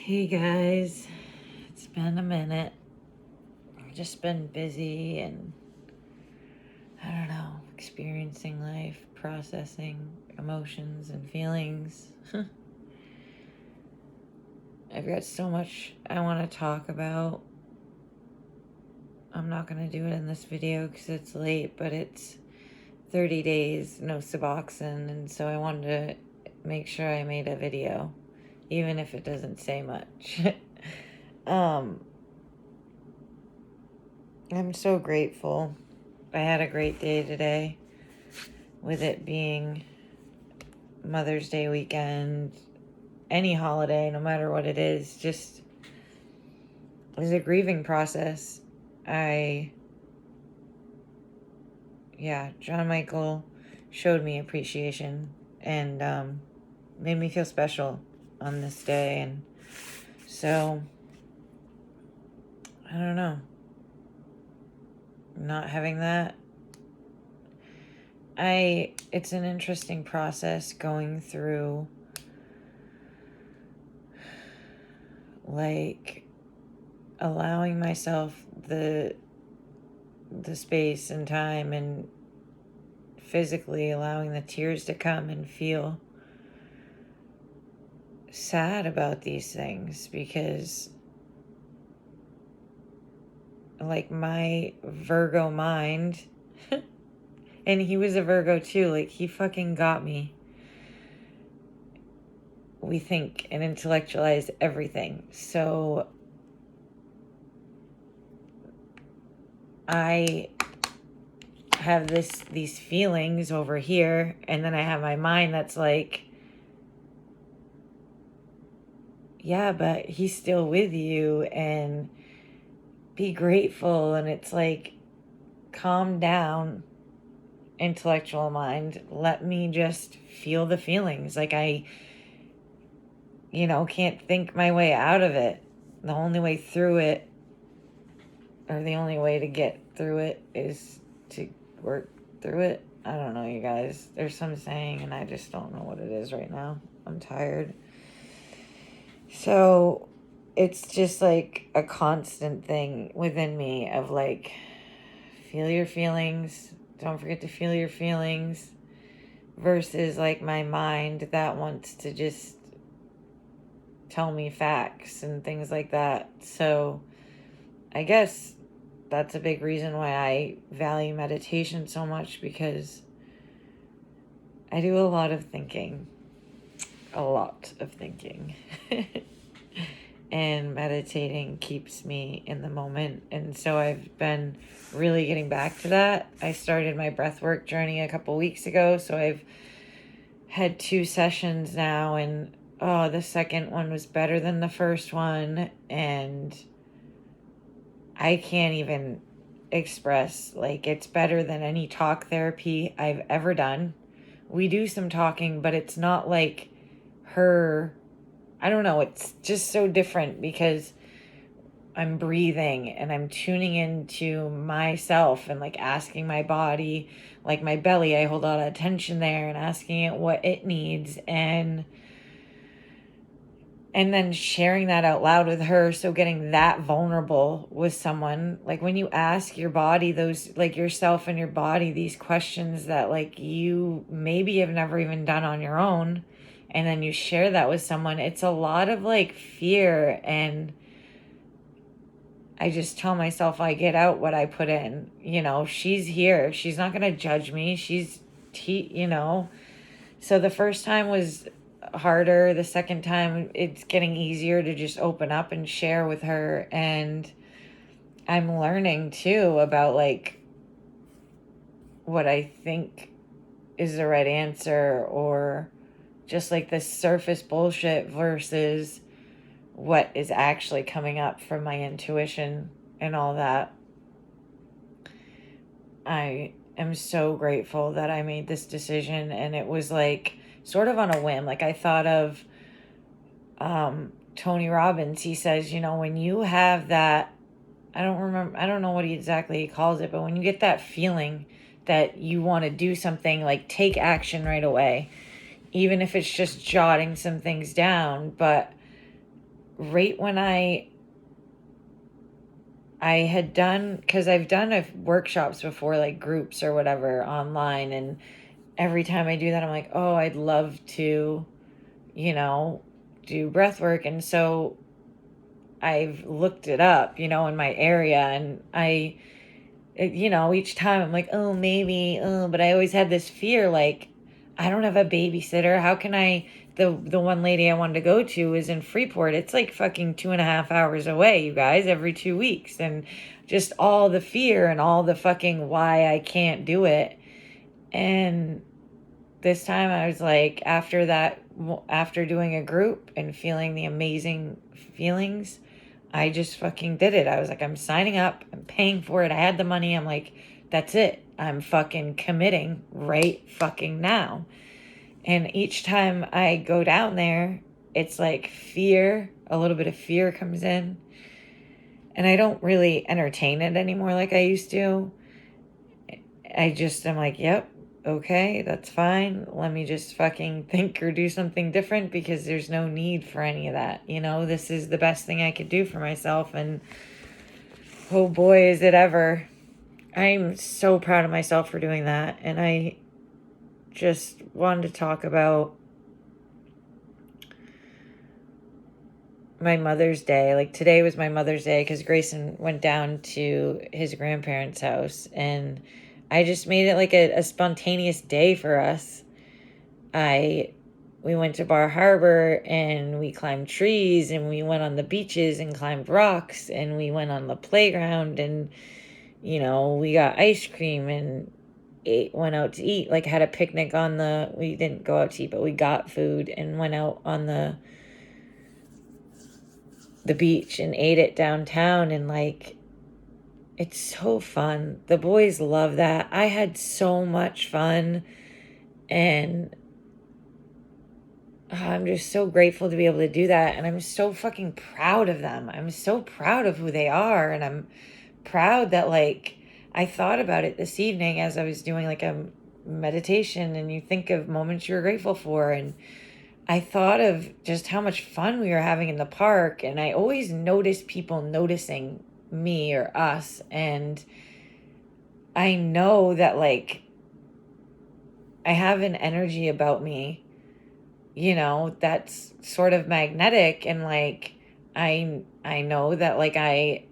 Hey guys, it's been a minute. I've just been busy and I don't know, experiencing life, processing emotions and feelings. I've got so much I want to talk about. I'm not going to do it in this video because it's late, but it's 30 days, no suboxone, and so I wanted to make sure I made a video, even if it doesn't say much. I'm so grateful. I had a great day today, with it being Mother's Day weekend, any holiday, no matter what it is, just is a grieving process. John Michael showed me appreciation and made me feel special on this day, and so I don't know, not having that, it's an interesting process going through, like, allowing myself the space and time and physically allowing the tears to come and feel sad about these things, because like my Virgo mind and he was a Virgo too, like he fucking got me. We think and intellectualize everything. So I have these feelings over here, and then I have my mind that's like, yeah, but he's still with you and be grateful. And it's like, calm down, intellectual mind. Let me just feel the feelings. Like I can't think my way out of it. The only way through it, or the only way to get through it, is to work through it. I don't know, you guys. There's some saying, and I just don't know what it is right now. I'm tired. So it's just like a constant thing within me of like, feel your feelings. Don't forget to feel your feelings. Versus like my mind that wants to just tell me facts and things like that. So I guess that's a big reason why I value meditation so much, because I do a lot of thinking. And meditating keeps me in the moment. And so I've been really getting back to that. I started my breathwork journey a couple weeks ago. So I've had 2 sessions now, and the second one was better than the first one. And I can't even express, like, it's better than any talk therapy I've ever done. We do some talking, but it's not like her. I don't know, it's just so different because I'm breathing and I'm tuning into myself and like asking my body, like my belly, I hold a lot of attention there and asking it what it needs, and then sharing that out loud with her. So getting that vulnerable with someone, like when you ask your body those, like yourself and your body, these questions that like you maybe have never even done on your own, and then you share that with someone, it's a lot of like fear. And I just tell myself I get out what I put in. She's here. She's not going to judge me. So the first time was harder. The second time, it's getting easier to just open up and share with her. And I'm learning too about like what I think is the right answer, or just like this surface bullshit versus what is actually coming up from my intuition and all that. I am so grateful that I made this decision, and it was like sort of on a whim. Like I thought of Tony Robbins. He says, when you have that, I don't know what he calls it, but when you get that feeling that you want to do something, like take action right away, even if it's just jotting some things down. But right when I had done, because I've done workshops before, like groups or whatever online, and every time I do that, I'm like, oh, I'd love to, do breath work. And so I've looked it up, in my area, and each time I'm like, oh, maybe, but I always had this fear, like, I don't have a babysitter. How can I? The one lady I wanted to go to is in Freeport. It's like fucking 2.5 hours away, you guys, every 2 weeks. And just all the fear and all the fucking why I can't do it. And this time I was like, after doing a group and feeling the amazing feelings, I just fucking did it. I was like, I'm signing up, I'm paying for it. I had the money. I'm like, that's it. I'm fucking committing right fucking now. And each time I go down there, it's like fear, a little bit of fear comes in. And I don't really entertain it anymore like I used to. I'm like, yep, okay, that's fine. Let me just fucking think or do something different, because there's no need for any of that. This is the best thing I could do for myself. And oh boy, is it ever. I'm so proud of myself for doing that. And I just wanted to talk about my Mother's Day. Like, today was my Mother's Day because Grayson went down to his grandparents' house, and I just made it like a spontaneous day for us. We went to Bar Harbor, and we climbed trees, and we went on the beaches and climbed rocks, and we went on the playground, and we got ice cream and went out to eat, like had a picnic we didn't go out to eat, but we got food and went out on the beach and ate it downtown. And like, it's so fun. The boys love that. I had so much fun, and I'm just so grateful to be able to do that. And I'm so fucking proud of them. I'm so proud of who they are. And I'm proud that, like, I thought about it this evening as I was doing like a meditation, and you think of moments you're grateful for. And I thought of just how much fun we were having in the park. And I always notice people noticing me or us. And I know that, like, I have an energy about me, that's sort of magnetic. And like, I know that, like, I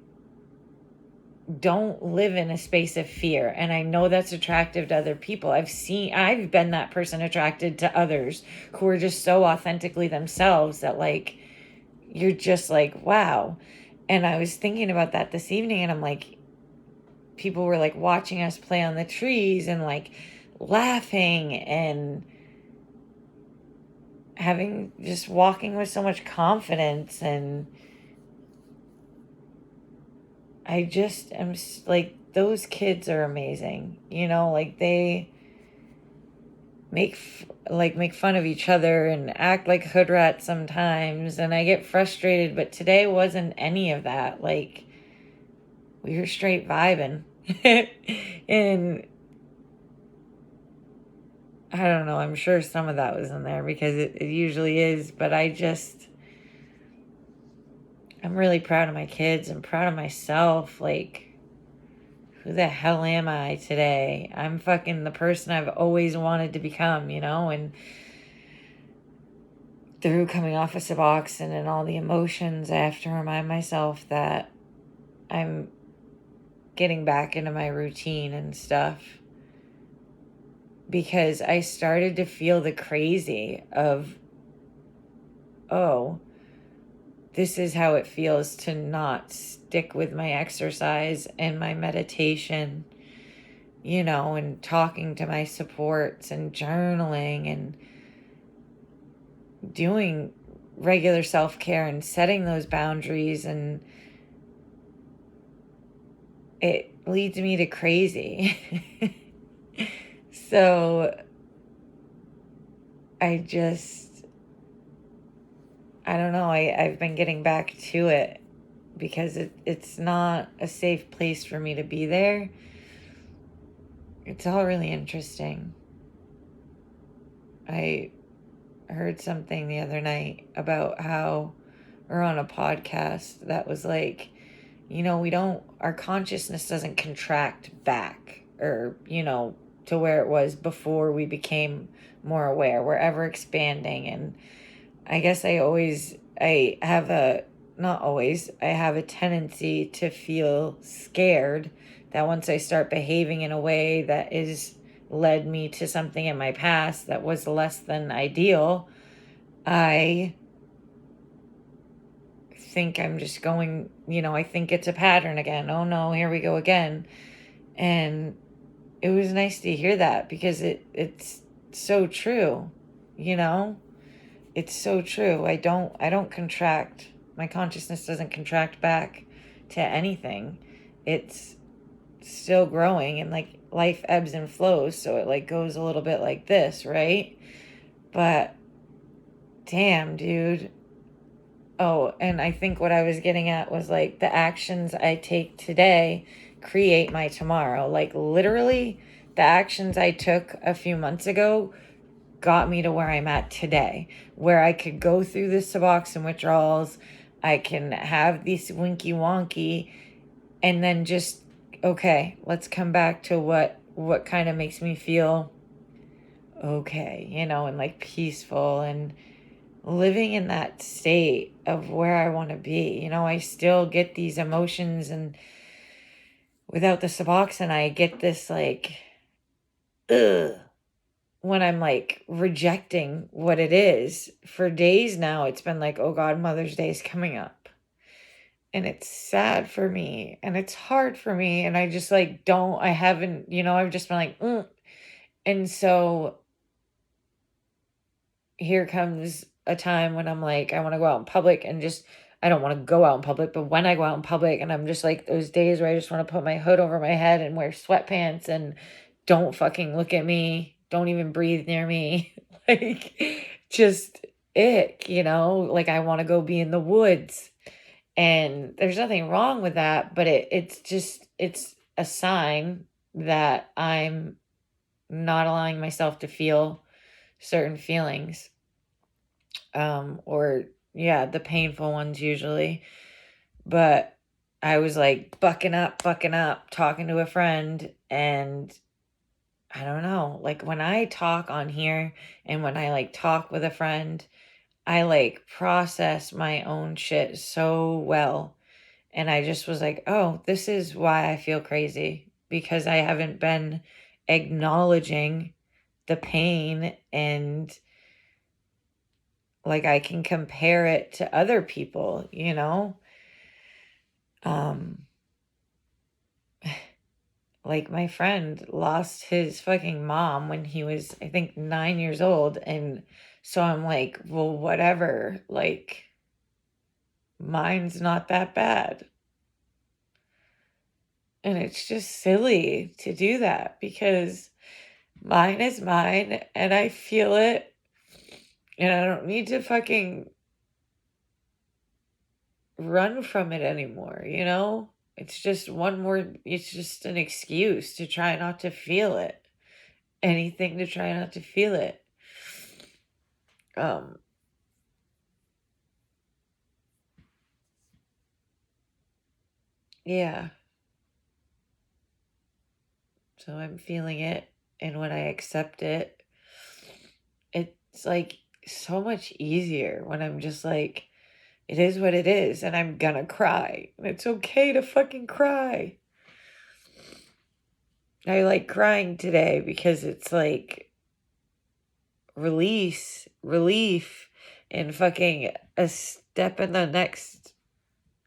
don't live in a space of fear, and I know that's attractive to other people. I've been that person attracted to others who are just so authentically themselves that, like, you're just like, wow. And I was thinking about that this evening, and I'm like, people were like watching us play on the trees and like laughing and walking with so much confidence. And I just am like, those kids are amazing. Like, they make fun of each other and act like hood rats sometimes, and I get frustrated, but today wasn't any of that. Like, we were straight vibing. And I don't know, I'm sure some of that was in there because it usually is, but I'm really proud of my kids. I'm proud of myself. Like, who the hell am I today? I'm fucking the person I've always wanted to become, and through coming off of suboxone and all the emotions, I have to remind myself that I'm getting back into my routine and stuff, because I started to feel the crazy of, oh, this is how it feels to not stick with my exercise and my meditation, and talking to my supports and journaling and doing regular self-care and setting those boundaries. And it leads me to crazy. So I don't know. I've been getting back to it because it's not a safe place for me to be there. It's all really interesting. I heard something the other night about how or on a podcast that was like, our consciousness doesn't contract back or, to where it was before we became more aware. We're ever expanding. And I guess I have not always, I have a tendency to feel scared that once I start behaving in a way that is led me to something in my past that was less than ideal, I think I'm just going, I think it's a pattern again. Oh no, here we go again. And it was nice to hear that because it's so true, you know? It's so true. I don't contract. My consciousness doesn't contract back to anything. It's still growing, and like life ebbs and flows, so it like goes a little bit like this, right? But damn, dude. Oh, and I think what I was getting at was like the actions I take today create my tomorrow. Like literally the actions I took a few months ago got me to where I'm at today, where I could go through the suboxone withdrawals. I can have these winky wonky, and then just, okay, let's come back to what kind of makes me feel okay, and like peaceful and living in that state of where I want to be. I still get these emotions, and without the suboxone, I get this like, ugh, when I'm like rejecting what it is. For days now, it's been like, oh God, Mother's Day is coming up. And it's sad for me and it's hard for me. And I just like I haven't, I've just been like, And so here comes a time when I'm like, I want to go out in public and just, I don't want to go out in public, but when I go out in public and I'm just like those days where I just want to put my hood over my head and wear sweatpants and don't fucking look at me, don't even breathe near me, like just ick, like I want to go be in the woods. And there's nothing wrong with that, but it's a sign that I'm not allowing myself to feel certain feelings, or yeah, the painful ones usually. But I was like bucking up, talking to a friend, and I don't know, like when I talk on here and when I like talk with a friend, I like process my own shit so well. And I just was like, oh, this is why I feel crazy, because I haven't been acknowledging the pain, and like I can compare it to other people, Um like my friend lost his fucking mom when he was, I think, 9 years old, and so I'm like, well, whatever, like mine's not that bad. And it's just silly to do that because mine is mine and I feel it, and I don't need to fucking run from it anymore, It's just it's just an excuse to try not to feel it. Anything to try not to feel it. Um, yeah. So I'm feeling it, and when I accept it, it's like so much easier when I'm just like, it is what it is, and I'm gonna cry. And it's okay to fucking cry. I like crying today because it's like relief, and fucking a step in the next.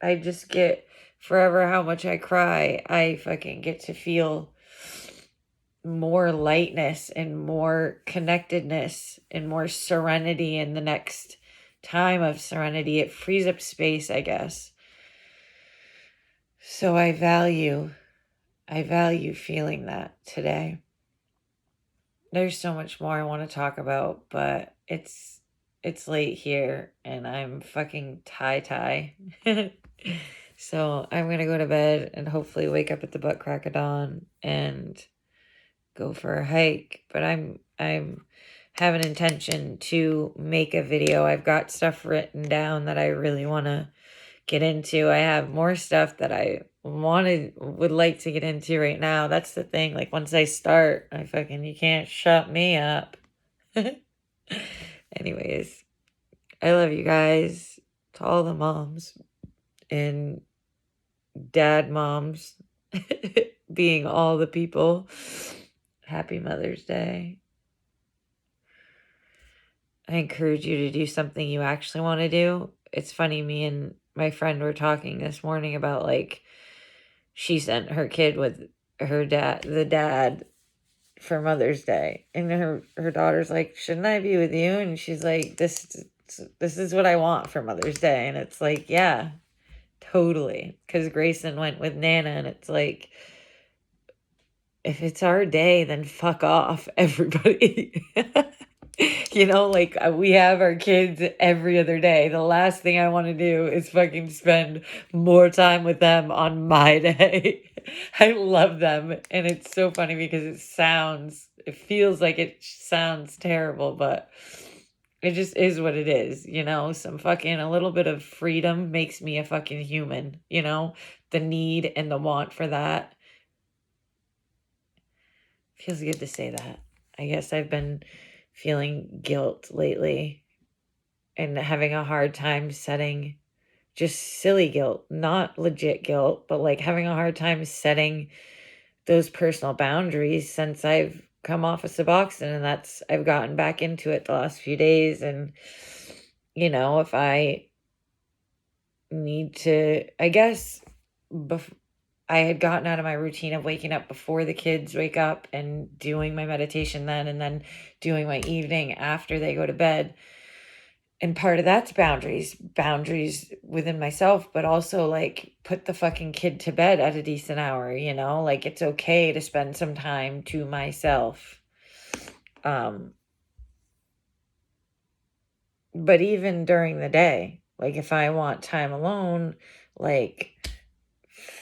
I just get, forever how much I cry, I fucking get to feel more lightness and more connectedness and more serenity in the next time of serenity. It frees up space, I guess. So I value feeling that today. There's so much more I want to talk about, but it's late here and I'm fucking tie. So I'm gonna go to bed and hopefully wake up at the butt crack of dawn and go for a hike. But I'm have an intention to make a video. I've got stuff written down that I really want to get into. I have more stuff that I would like to get into right now. That's the thing. Like, once I start, you can't shut me up. Anyways, I love you guys. To all the moms and dad moms, being all the people. Happy Mother's Day. I encourage you to do something you actually want to do. It's funny, me and my friend were talking this morning about, like, she sent her kid with the dad for Mother's Day. And her daughter's like, shouldn't I be with you? And she's like, this is what I want for Mother's Day. And it's like, yeah, totally. Because Grayson went with Nana, and it's like, if it's our day, then fuck off, everybody. Like, we have our kids every other day. The last thing I want to do is fucking spend more time with them on my day. I love them. And it's so funny because it feels like it sounds terrible, but it just is what it is. A little bit of freedom makes me a fucking human, the need and the want for that. Feels good to say that. I guess I've been feeling guilt lately and having a hard time setting just silly guilt, not legit guilt, but like having a hard time setting those personal boundaries since I've come off of suboxone, and I've gotten back into it the last few days. And, if I need to, I guess, I had gotten out of my routine of waking up before the kids wake up and doing my meditation then, and then doing my evening after they go to bed. And part of that's boundaries within myself, but also, like, put the fucking kid to bed at a decent hour, like, it's okay to spend some time to myself. But even during the day, like, if I want time alone, like,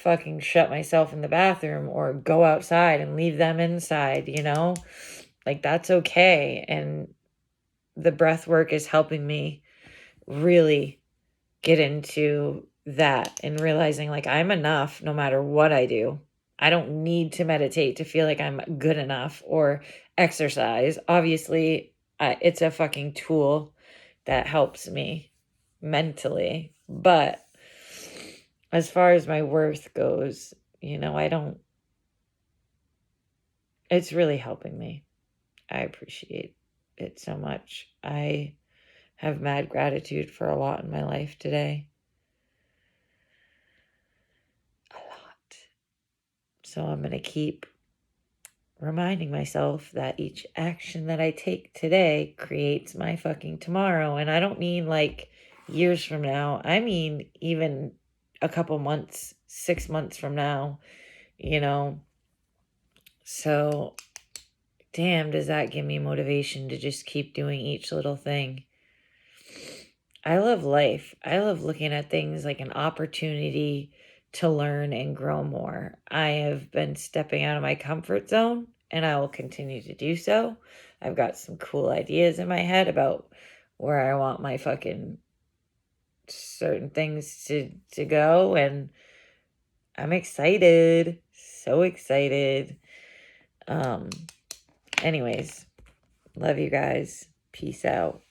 fucking shut myself in the bathroom or go outside and leave them inside, like, that's okay. And the breath work is helping me really get into that and realizing, like, I'm enough no matter what I do. I don't need to meditate to feel like I'm good enough, or exercise. Obviously, it's a fucking tool that helps me mentally. But as far as my worth goes, it's really helping me. I appreciate it so much. I have mad gratitude for a lot in my life today. A lot. So I'm going to keep reminding myself that each action that I take today creates my fucking tomorrow. And I don't mean like years from now. I mean even a couple months, 6 months from now, So, damn, does that give me motivation to just keep doing each little thing. I love life. I love looking at things like an opportunity to learn and grow more. I have been stepping out of my comfort zone, and I will continue to do so. I've got some cool ideas in my head about where I want my fucking certain things to go, and I'm excited. So excited. Anyways, love you guys. Peace out.